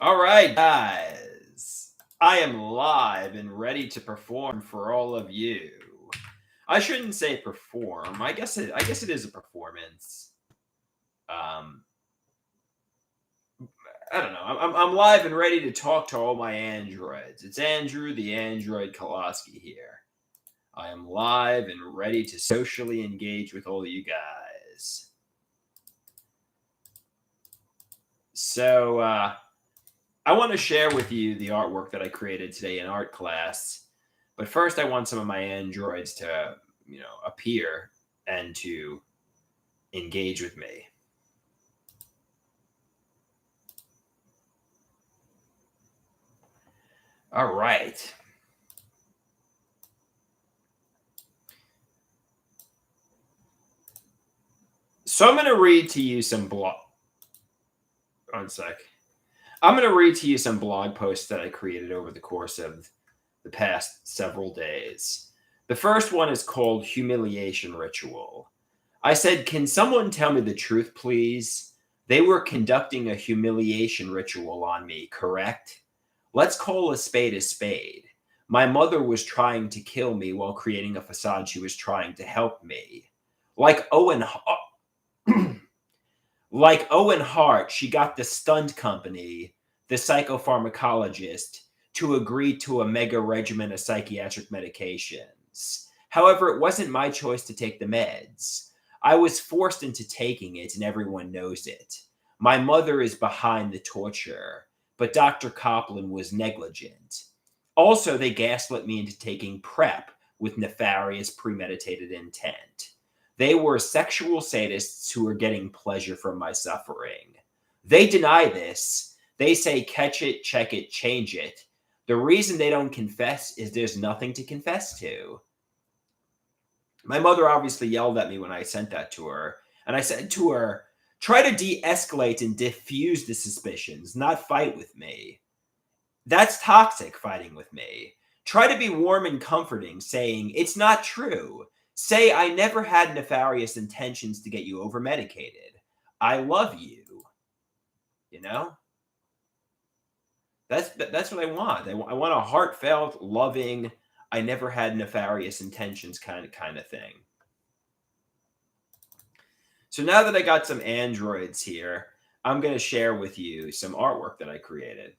All right, guys. I am live and ready to perform for all of you. I shouldn't say perform. I guess it is a performance. Um, I don't know. I'm live and ready to talk to all my androids. It's Andrew, the android Koloski here. I am live and ready to socially engage with all you guys. So, I want to share with you the artwork that I created today in art class. But first, I want some of my androids to, appear and to engage with me. All right. So I'm going to read to you some blog. One sec. I'm going to read to you some blog posts that I created over the course of the past several days. The first one is called Humiliation Ritual. I said, "Can someone tell me the truth, please? They were conducting a humiliation ritual on me, correct? Let's call a spade a spade. My mother was trying to kill me while creating a facade she was trying to help me. Like Owen like Owen Hart, she got the stunt company, the psychopharmacologist, to agree to a mega regimen of psychiatric medications. However, it wasn't my choice to take the meds. I was forced into taking it, and everyone knows it. My mother is behind the torture, but Dr. Copland was negligent. Also, they gaslit me into taking PrEP with nefarious premeditated intent. They were sexual sadists who were getting pleasure from my suffering. They deny this. They say, catch it, check it, change it. The reason they don't confess is there's nothing to confess to." My mother obviously yelled at me when I sent that to her. And I said to her, "Try to de escalate and diffuse the suspicions, not fight with me. That's toxic, fighting with me. Try to be warm and comforting, saying, it's not true. Say, I never had nefarious intentions to get you over medicated. I love you." You know? That's what I want. I want a heartfelt, loving, I never had nefarious intentions kind of thing. So now that I got some androids here, I'm going to share with you some artwork that I created.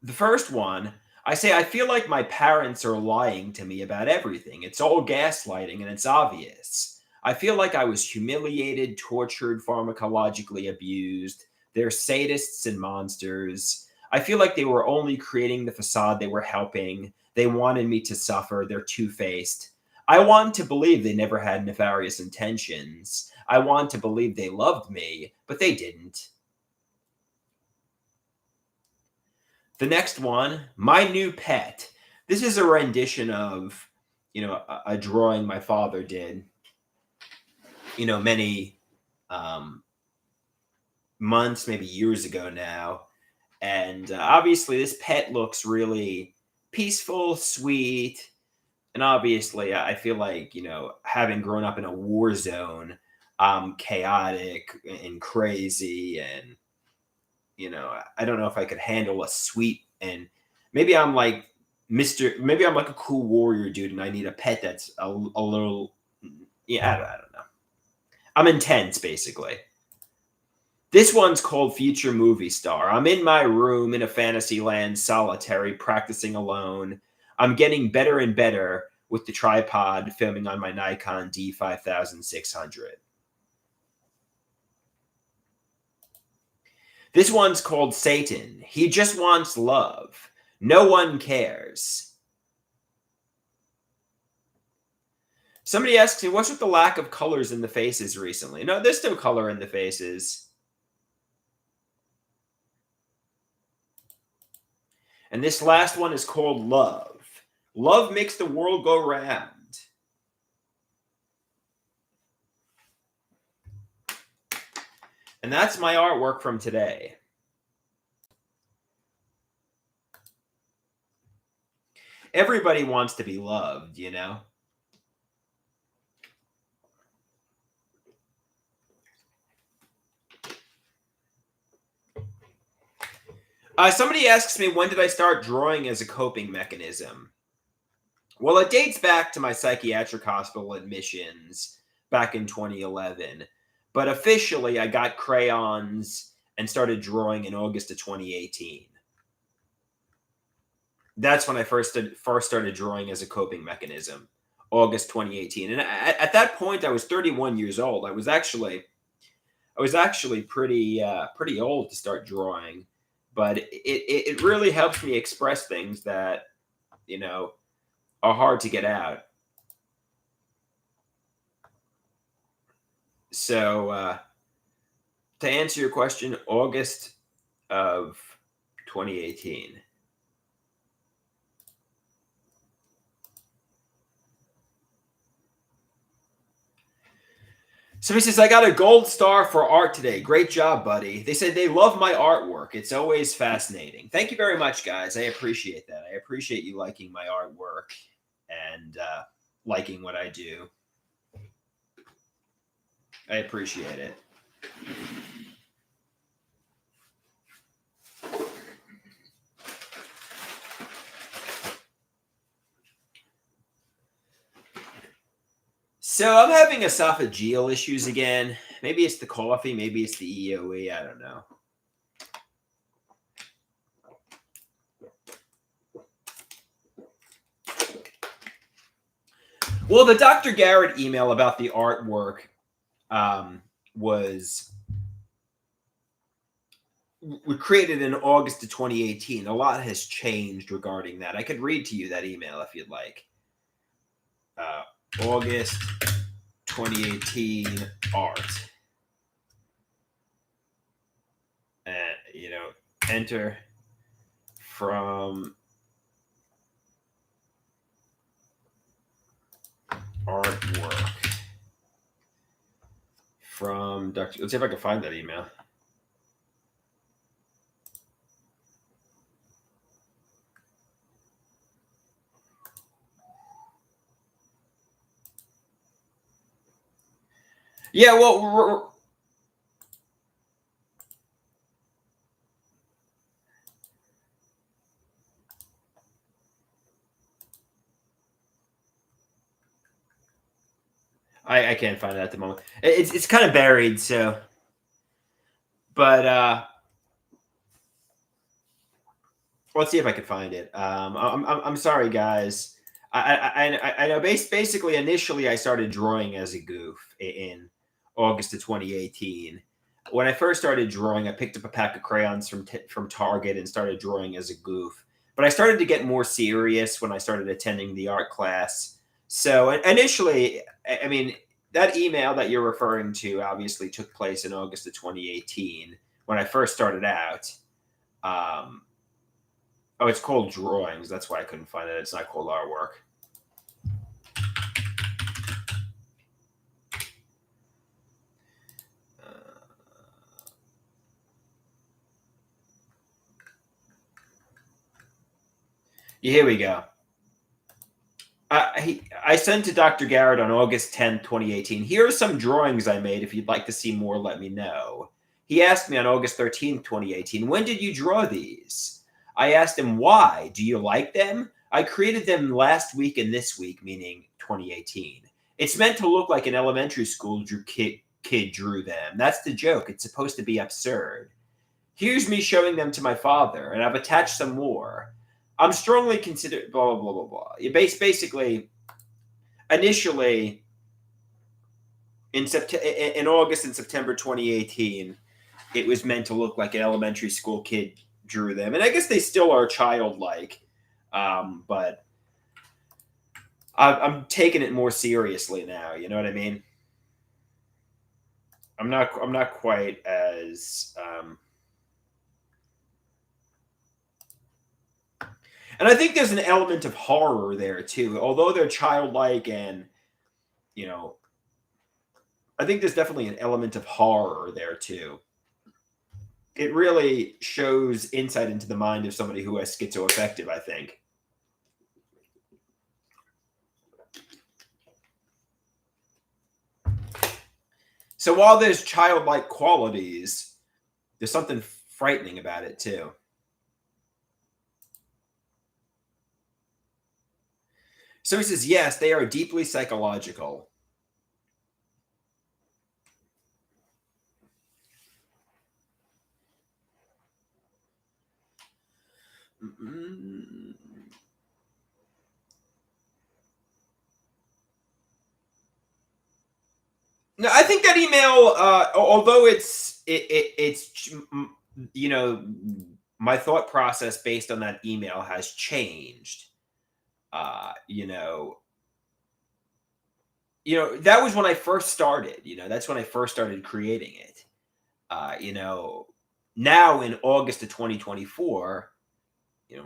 The first one, I say, I feel like my parents are lying to me about everything. It's all gaslighting and it's obvious. I feel like I was humiliated, tortured, pharmacologically abused. They're sadists and monsters. I feel like they were only creating the facade they were helping. They wanted me to suffer. They're two faced. I want to believe they never had nefarious intentions. I want to believe they loved me, but they didn't. The next one, My New Pet. This is a rendition of, a drawing my father did, many months, maybe years ago now. And obviously, this pet looks really peaceful, sweet. And obviously, I feel like, having grown up in a war zone, I'm chaotic and crazy. And, I don't know if I could handle a sweet, and maybe I'm like maybe I'm like a cool warrior dude and I need a pet that's a little, yeah, I don't know. I'm intense, basically. This one's called Future Movie Star. I'm in my room in a fantasy land, solitary, practicing alone. I'm getting better and better with the tripod, filming on my Nikon D5600. This one's called Satan. He just wants love. No one cares. Somebody asks me, what's with the lack of colors in the faces recently? No, there's still color in the faces. And this last one is called Love. Love makes the world go round. And that's my artwork from today. Everybody wants to be loved, you know? Somebody asks me, when did I start drawing as a coping mechanism? Well, it dates back to my psychiatric hospital admissions back in 2011. But officially, I got crayons and started drawing in August of 2018. That's when I first started drawing as a coping mechanism, August 2018. And at that point, I was 31 years old. I was actually pretty old to start drawing, but it really helps me express things that you know are hard to get out. So to answer your question, August of 2018. So he says, I got a gold star for art today. Great job, buddy. They said they love my artwork. It's always fascinating. Thank you very much, guys. I appreciate that. I appreciate you liking my artwork and liking what I do. I appreciate it. So I'm having esophageal issues again. Maybe it's the coffee. Maybe it's the EOE. I don't know. Well, the Dr. Garrett email about the artwork was created in August of 2018. A lot has changed regarding that. I could read to you that email if you'd like. August 2018 art. Enter from artwork from Dr. Let's see if I can find that email. Yeah, well, I can't find it at the moment. It's kind of buried, so. But let's see if I can find it. I'm sorry, guys. I know. Basically, initially, I started drawing as a goof in August of 2018. When I first started drawing, I picked up a pack of crayons from Target and started drawing as a goof. But I started to get more serious when I started attending the art class. So initially, I mean, that email that you're referring to obviously took place in August of 2018 when I first started out. Oh, it's called drawings. That's why I couldn't find it. It's not called artwork. Yeah, here we go. I sent to Dr. Garrett on August 10th, 2018. Here are some drawings I made. If you'd like to see more, let me know. He asked me on August 13th, 2018, when did you draw these? I asked him, why? Do you like them? I created them last week and this week, meaning 2018. It's meant to look like an elementary school kid drew them. That's the joke. It's supposed to be absurd. Here's me showing them to my father, and I've attached some more. I'm strongly considered blah blah blah blah blah. Basically, initially in August and September 2018, it was meant to look like an elementary school kid drew them, and I guess they still are childlike, but I'm taking it more seriously now. You know what I mean? I'm not quite as. And I think there's an element of horror there too. Although they're childlike and, you know, I think there's definitely an element of horror there too. It really shows insight into the mind of somebody who has schizoaffective, I think. So while there's childlike qualities, there's something frightening about it too. So he says, yes, they are deeply psychological. No, I think that email, although it's you know, my thought process based on that email has changed. You know, that was when I first started. That's when I first started creating it. You know, now in August of 2024,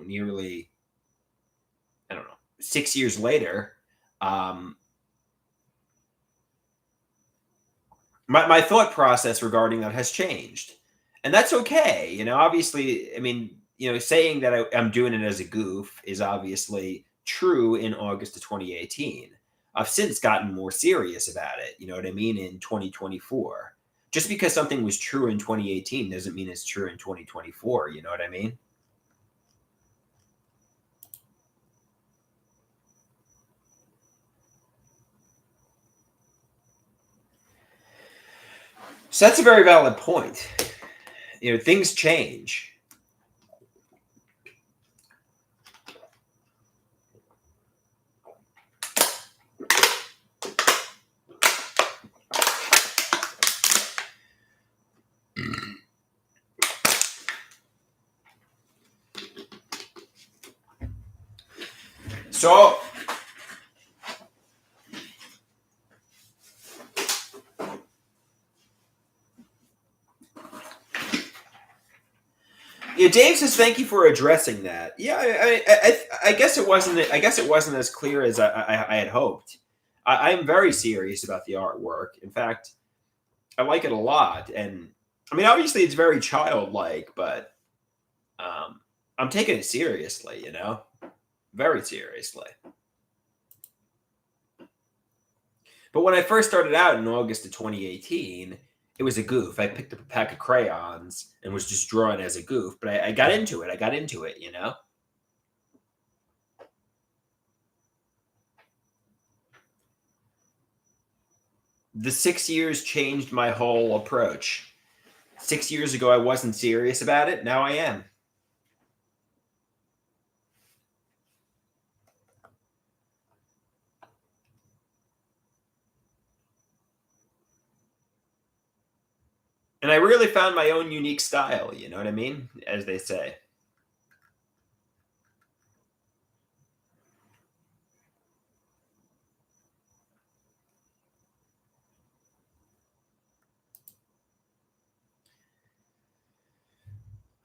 nearly, I don't know, 6 years later, um, my thought process regarding that has changed, and that's okay. Obviously, I mean, saying that I'm doing it as a goof is obviously true in August of 2018. I've since gotten more serious about it. You know what I mean? In 2024, just because something was true in 2018 doesn't mean it's true in 2024. You know what I mean? So that's a very valid point. Things change. So yeah, Dave says thank you for addressing that. Yeah, I guess it wasn't. I guess it wasn't as clear as I had hoped. I am very serious about the artwork. In fact, I like it a lot, and I mean, obviously, it's very childlike, but I'm taking it seriously. Very seriously. But when I first started out in August of 2018, it was a goof. I picked up a pack of crayons and was just drawing as a goof. But I got into it. I got into it. The 6 years changed my whole approach. 6 years ago, I wasn't serious about it. Now I am. And I really found my own unique style. You know what I mean? As they say.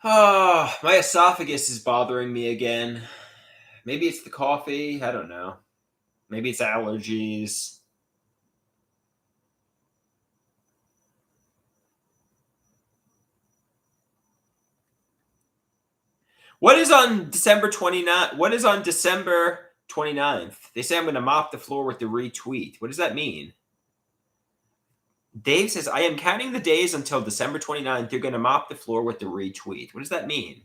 Oh, my esophagus is bothering me again. Maybe it's the coffee. I don't know. Maybe it's allergies. What is on December 29th? What is on December 29th? They say I'm going to mop the floor with the retweet. What does that mean? Dave says, I am counting the days until December 29th. You're going to mop the floor with the retweet. What does that mean?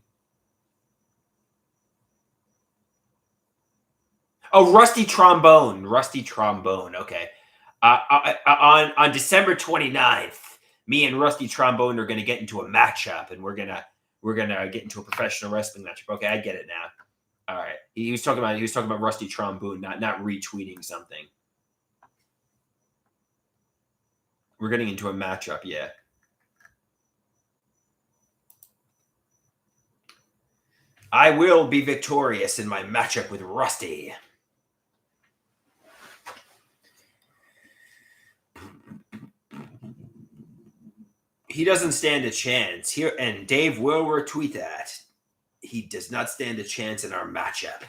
Oh, Rusty Trombone. Rusty Trombone. Okay. On December 29th, me and Rusty Trombone are going to get into a matchup, and we're gonna get into a professional wrestling matchup. Okay, I get it now. All right. He was talking about Rusty Trombone, not retweeting something. We're getting into a matchup, yeah. I will be victorious in my matchup with Rusty. He doesn't stand a chance here, and Dave will retweet that. He does not stand a chance in our matchup.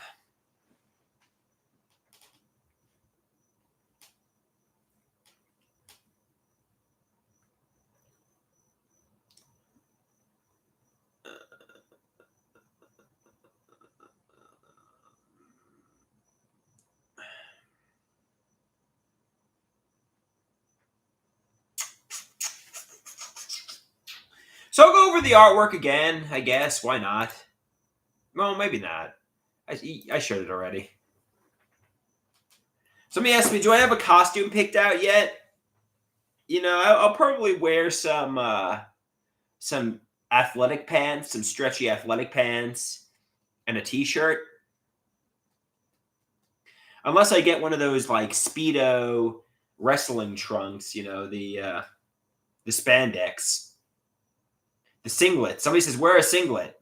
So I'll go over the artwork again, I guess. Why not? Well, maybe not. I shared it already. Somebody asked me, do I have a costume picked out yet? I'll probably wear some athletic pants, some stretchy athletic pants, and a t-shirt. Unless I get one of those like Speedo wrestling trunks, the spandex, the singlet. Somebody says, wear a singlet.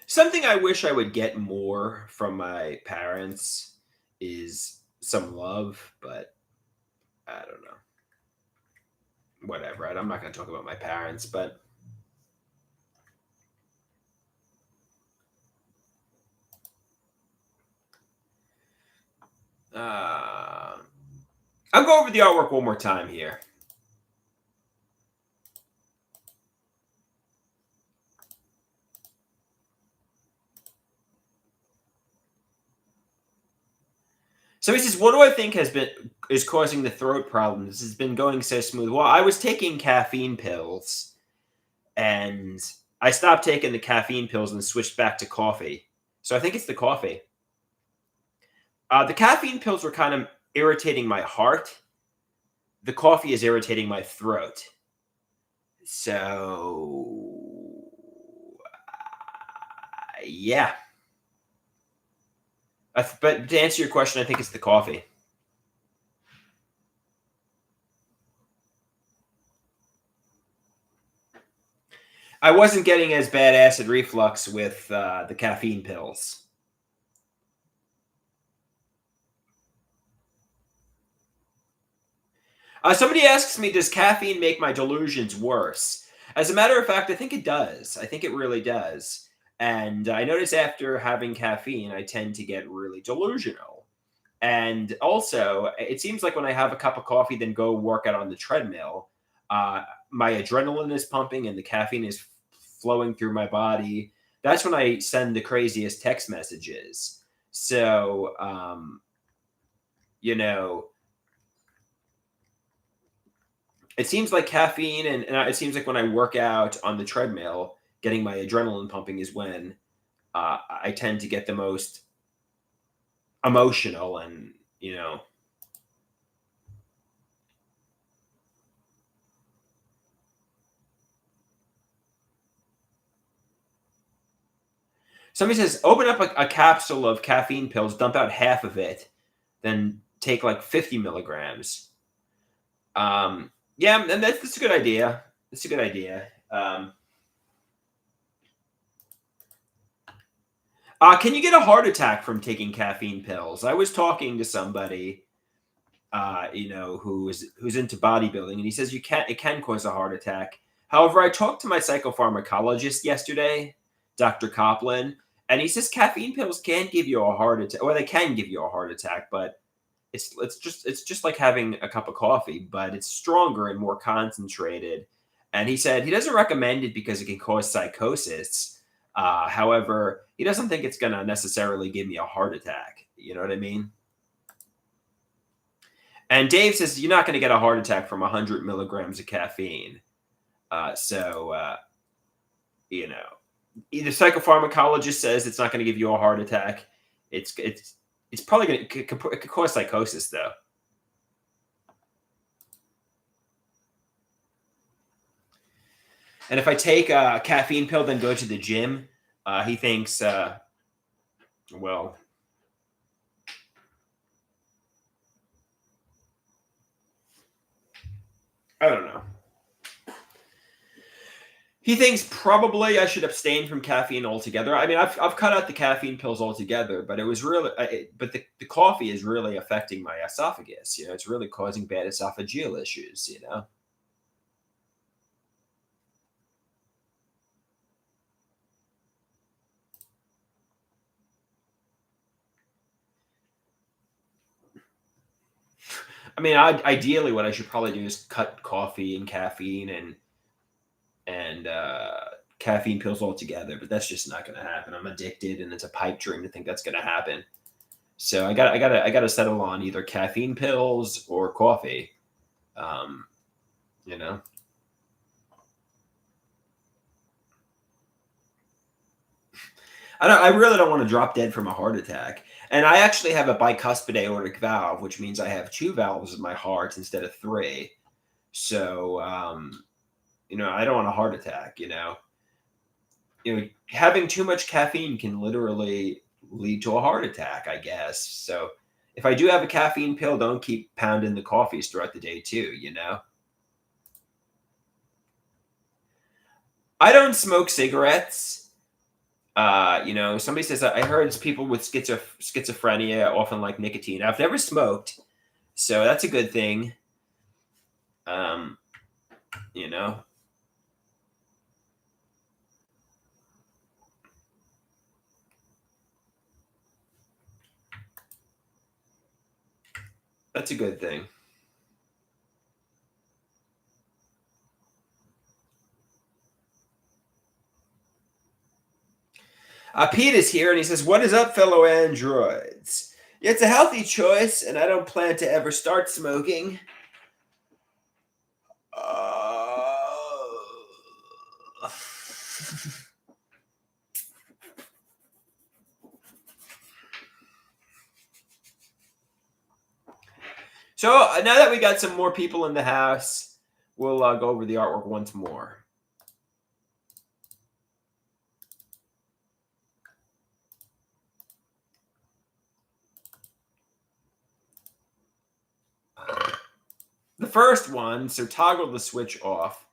Something I wish I would get more from my parents is some love, but I don't know. Whatever. I'm not going to talk about my parents, but I'll go over the artwork one more time here. So he says, "What do I think is causing the throat problems? This has been going so smooth." Well, I was taking caffeine pills, and I stopped taking the caffeine pills and switched back to coffee. So I think it's the coffee. The caffeine pills were kind of irritating my heart. The coffee is irritating my throat. So, yeah. But to answer your question, I think it's the coffee. I wasn't getting as bad acid reflux with the caffeine pills. Somebody asks me, does caffeine make my delusions worse? As a matter of fact, I think it does. I think it really does. And I notice after having caffeine, I tend to get really delusional. And also, it seems like when I have a cup of coffee, then go work out on the treadmill, my adrenaline is pumping and the caffeine is flowing through my body. That's when I send the craziest text messages. So, you know, it seems like caffeine and it seems like when I work out on the treadmill, getting my adrenaline pumping is when I tend to get the most emotional and. Somebody says, open up a capsule of caffeine pills, dump out half of it, then take like 50 milligrams. Yeah, and that's a good idea. That's a good idea. Can you get a heart attack from taking caffeine pills? I was talking to somebody, who's into bodybuilding, and he says it can cause a heart attack. However, I talked to my psychopharmacologist yesterday, Dr. Copland, and he says caffeine pills can give you a heart attack, or they can give you a heart attack, but it's just like having a cup of coffee, but it's stronger and more concentrated. And he said he doesn't recommend it because it can cause psychosis. However, he doesn't think it's going to necessarily give me a heart attack. You know what I mean? And Dave says you're not going to get a heart attack from 100 milligrams of caffeine. So, you know, the psychopharmacologist says it's not going to give you a heart attack. It's probably going to it could cause psychosis though. And if I take a caffeine pill, then go to the gym, he thinks, well, I don't know. He thinks probably I should abstain from caffeine altogether. I mean, I've cut out the caffeine pills altogether, but it was really, but the coffee is really affecting my esophagus. It's really causing bad esophageal issues. I mean, ideally, what I should probably do is cut coffee and caffeine and caffeine pills altogether, but that's just not going to happen. I'm addicted, and it's a pipe dream to think that's going to happen. So I gotta settle on either caffeine pills or coffee. Um, you know, I really don't want to drop dead from a heart attack. And I actually have a bicuspid aortic valve, which means I have two valves in my heart instead of three. So I don't want a heart attack. Having too much caffeine can literally lead to a heart attack, I guess. So if I do have a caffeine pill, don't keep pounding the coffees throughout the day too. I don't smoke cigarettes. Somebody says I heard it's people with schizophrenia often like nicotine. I've never smoked, so that's a good thing. Um, you know, that's a good thing. Pete is here and he says, "What is up, fellow androids? Yeah, it's a healthy choice, and I don't plan to ever start smoking." Uh, so now that we got some more people in the house, we'll go over the artwork once more. The first one, so toggle the switch off.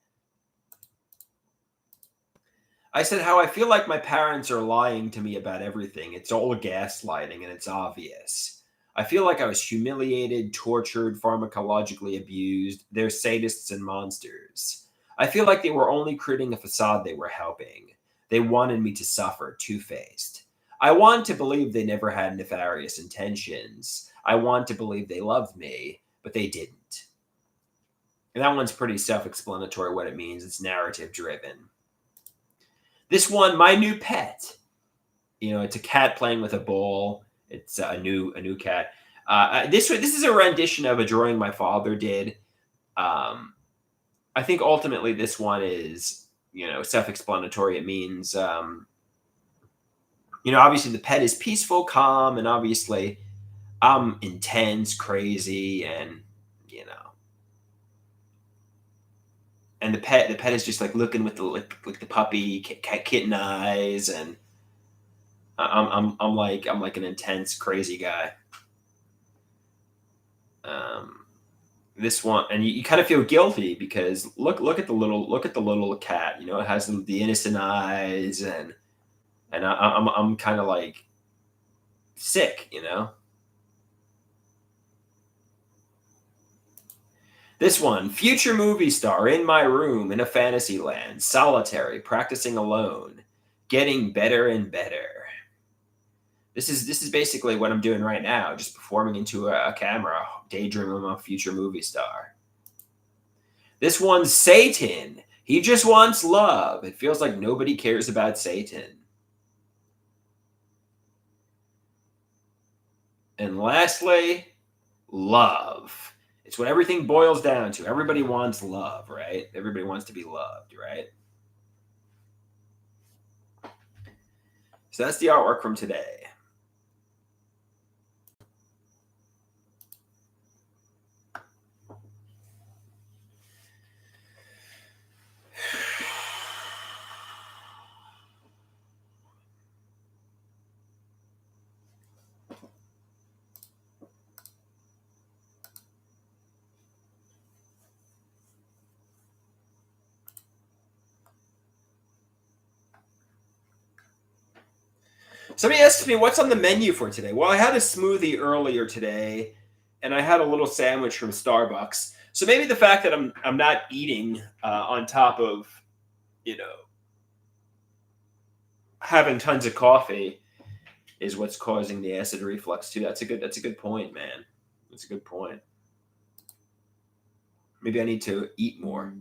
I said how I feel like my parents are lying to me about everything. It's all gaslighting and it's obvious. I feel like I was humiliated, tortured, pharmacologically abused. They're sadists and monsters. I feel like they were only creating a facade they were helping. They wanted me to suffer, two-faced. I want to believe they never had nefarious intentions. I want to believe they loved me, but they didn't. And that one's pretty self-explanatory what it means. It's narrative driven. This one, my new pet. It's a cat playing with a ball. It's a new cat. This is a rendition of a drawing my father did. Um, I think ultimately this one is self-explanatory. It means obviously the pet is peaceful, calm, and obviously I'm intense, crazy, and you know, and the pet is just like looking with the puppy kitten eyes, and I'm like an intense, crazy guy. Um, this one, and you kind of feel guilty because look at the little cat. It has the innocent eyes, and I'm kind of like sick. This one, future movie star in my room in a fantasy land, solitary, practicing alone, getting better and better. This is basically what I'm doing right now, just performing into a camera, daydreaming I'm a future movie star. This one's Satan. He just wants love. It feels like nobody cares about Satan. And lastly, love. It's what everything boils down to. Everybody wants love, right? Everybody wants to be loved, right? So that's the artwork from today. Somebody asked me what's on the menu for today. Well, I had a smoothie earlier today, and I had a little sandwich from Starbucks. So maybe the fact that I'm not eating on top of you know having tons of coffee is what's causing the acid reflux too. That's a good point, man. That's a good point. Maybe I need to eat more.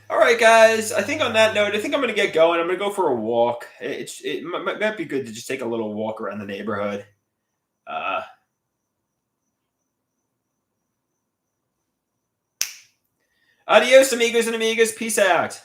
All right, guys. I think on that note, I think I'm going to get going. I'm going to go for a walk. It might be good to just take a little walk around the neighborhood. Adios, amigos and amigas. Peace out.